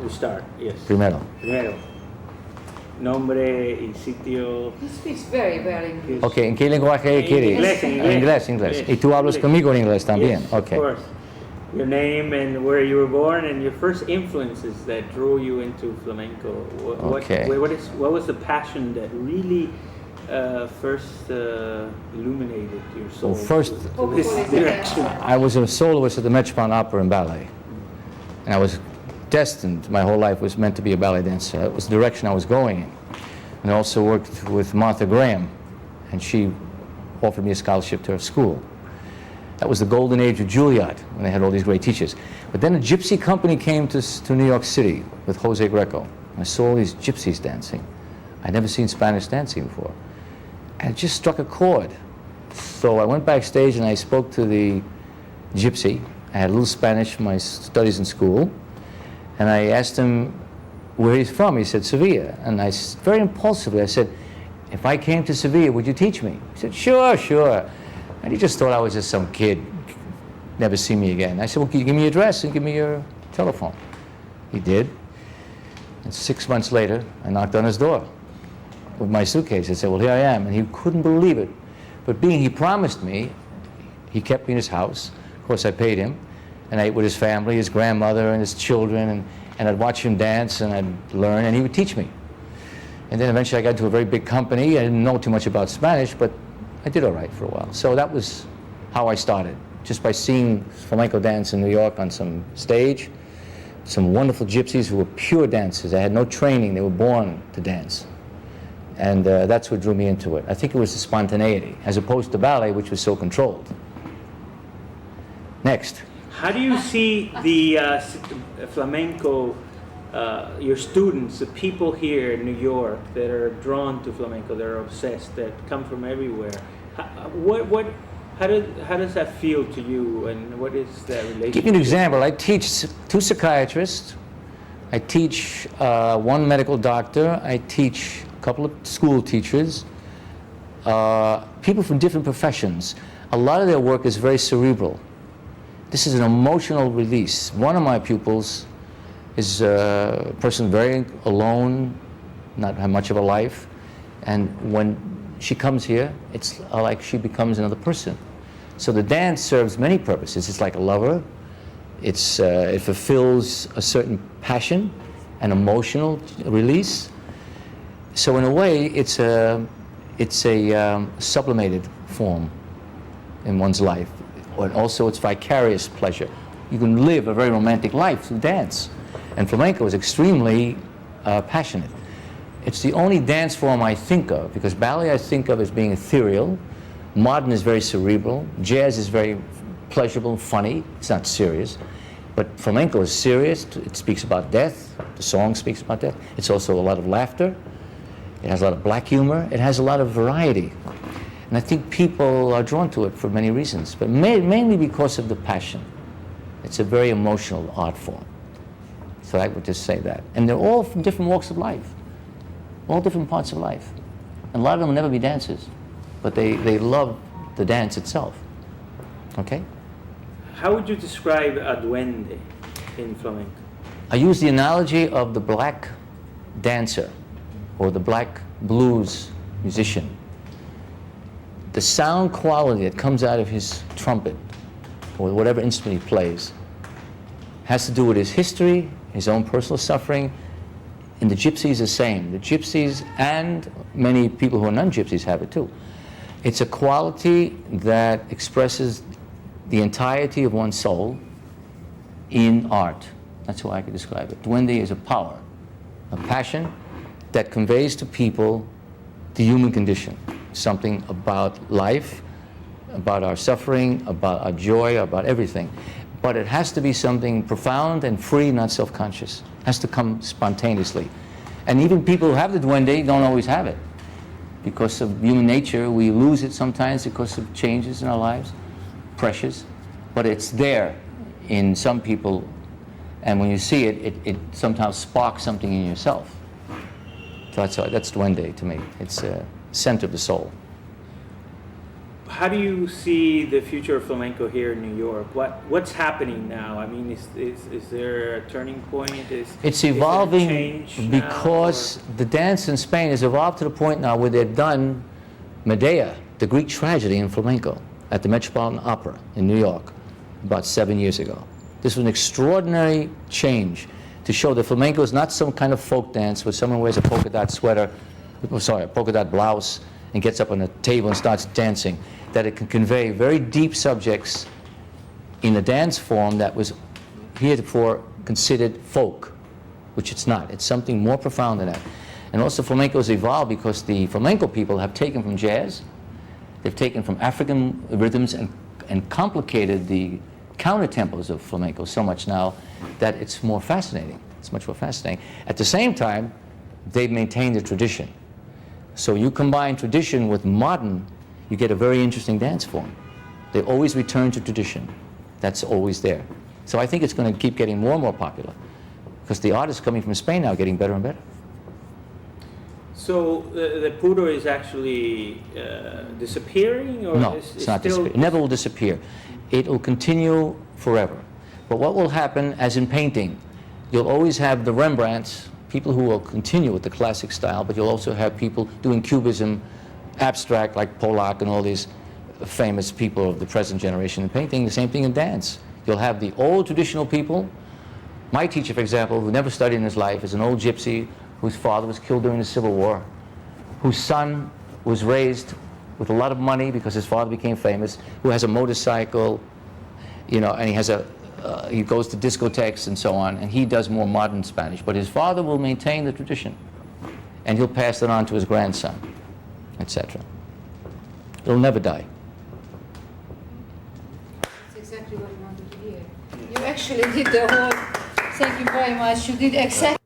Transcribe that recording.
We start, yes. Primero. Primero. Nombre y sitio. He speaks very well English. Ok, ¿en qué lenguaje quieres? Inglés. Inglés. ¿Y tú hablas conmigo en inglés también? Yes, Ok. of course. Your name and where you were born and your first influences that drew you into flamenco. Okay. What was the passion that really first illuminated your soul? Well, first, to this direction. I was a soloist at the Metropolitan Opera and Ballet. And I was destined, my whole life was meant to be a ballet dancer. That was the direction I was going in. And I also worked with Martha Graham, and she offered me a scholarship to her school. That was the golden age of Juilliard, when they had all these great teachers. But then a gypsy company came to New York City with Jose Greco. I saw all these gypsies dancing. I'd never seen Spanish dancing before. And it just struck a chord. So I went backstage and I spoke to the gypsy. I had a little Spanish from my studies in school. And I asked him where he's from. He said, Sevilla. And very impulsively, I said, if I came to Sevilla, would you teach me? He said, sure, sure. And he just thought I was just some kid, never see me again. I said, well, can you give me your address and give me your telephone? He did. And 6 months later, I knocked on his door with my suitcase. I said, well, here I am. And he couldn't believe it. But being he promised me, he kept me in his house. Of course, I paid him. And I ate with his family, his grandmother and his children, and I'd watch him dance and I'd learn, and he would teach me. And then eventually I got into a very big company. I didn't know too much about Spanish, but I did all right for a while. So that was how I started, just by seeing flamenco dance in New York on some stage. Some wonderful gypsies who were pure dancers. They had no training, they were born to dance. And that's what drew me into it. I think it was the spontaneity, as opposed to ballet, which was so controlled. Next. How do you see the flamenco, your students, the people here in New York that are drawn to flamenco, that are obsessed, that come from everywhere? How does that feel to you, and what is that relationship? Give you an example. I teach 2 psychiatrists. I teach 1 medical doctor. I teach a couple of school teachers. People from different professions. A lot of their work is very cerebral. This is an emotional release. One of my pupils is a person very alone, not have much of a life, and when she comes here, it's like she becomes another person. So the dance serves many purposes. It's like a lover. It fulfills a certain passion, an emotional release. So in a way, it's a sublimated form in one's life. And also it's vicarious pleasure. You can live a very romantic life through dance. And flamenco is extremely passionate. It's the only dance form I think of, because ballet I think of as being ethereal, modern is very cerebral, jazz is very pleasurable and funny, it's not serious. But flamenco is serious, it speaks about death, the song speaks about death. It's also a lot of laughter, it has a lot of black humor, it has a lot of variety. And I think people are drawn to it for many reasons, but mainly because of the passion. It's a very emotional art form. So I would just say that. And they're all from different walks of life, all different parts of life. And a lot of them will never be dancers, but they love the dance itself. Okay? How would you describe a duende in flamenco? I use the analogy of the black dancer or the black blues musician. The sound quality that comes out of his trumpet or whatever instrument he plays has to do with his history, his own personal suffering, and the gypsies the same. The gypsies and many people who are non-gypsies have it too. It's a quality that expresses the entirety of one's soul in art. That's how I could describe it. Duende is a power, a passion that conveys to people the human condition, something about life, about our suffering, about our joy, about everything. But it has to be something profound and free, not self-conscious. It has to come spontaneously. And even people who have the duende don't always have it. Because of human nature, we lose it sometimes because of changes in our lives, pressures. But it's there in some people, and when you see it, it sometimes sparks something in yourself. So that's duende to me. It's a center of the soul. how do you see the future of flamenco here in New York? What's happening now? I mean, is there a turning point? It's is there a evolving change now, because the dance in Spain has evolved to the point now where they've done Medea, the Greek tragedy in flamenco, at the Metropolitan Opera in New York about 7 years ago. This was an extraordinary change to show that flamenco is not some kind of folk dance where someone wears a polka dot sweater, a polka dot blouse, and gets up on a table and starts dancing, that it can convey very deep subjects in a dance form that was heretofore considered folk, which it's not. It's something more profound than that. And also flamenco has evolved because the flamenco people have taken from jazz, they've taken from African rhythms and complicated the counter tempos of flamenco so much now that it's more fascinating. It's much more fascinating. At the same time, they've maintained the tradition. So you combine tradition with modern, you get a very interesting dance form. They always return to tradition. That's always there. So I think it's going to keep getting more and more popular because the artists coming from Spain now are getting better and better. So the puro is actually disappearing, or No, is it's not still? disappear. It never will disappear. It will continue forever. But what will happen, as in painting, you'll always have the Rembrandts, people who will continue with the classic style, but you'll also have people doing cubism, abstract, like Polak and all these famous people of the present generation in painting. The same thing in dance. You'll have the old traditional people. My teacher, for example, who never studied in his life, is an old gypsy whose father was killed during the Civil War, whose son was raised with a lot of money because his father became famous, who has a motorcycle, you know, and he goes to discotheques and so on, and he does more modern Spanish. But his father will maintain the tradition, and he'll pass it on to his grandson, etc. It'll never die. That's exactly what we wanted to hear. You actually did the whole, thank you very much, you did exactly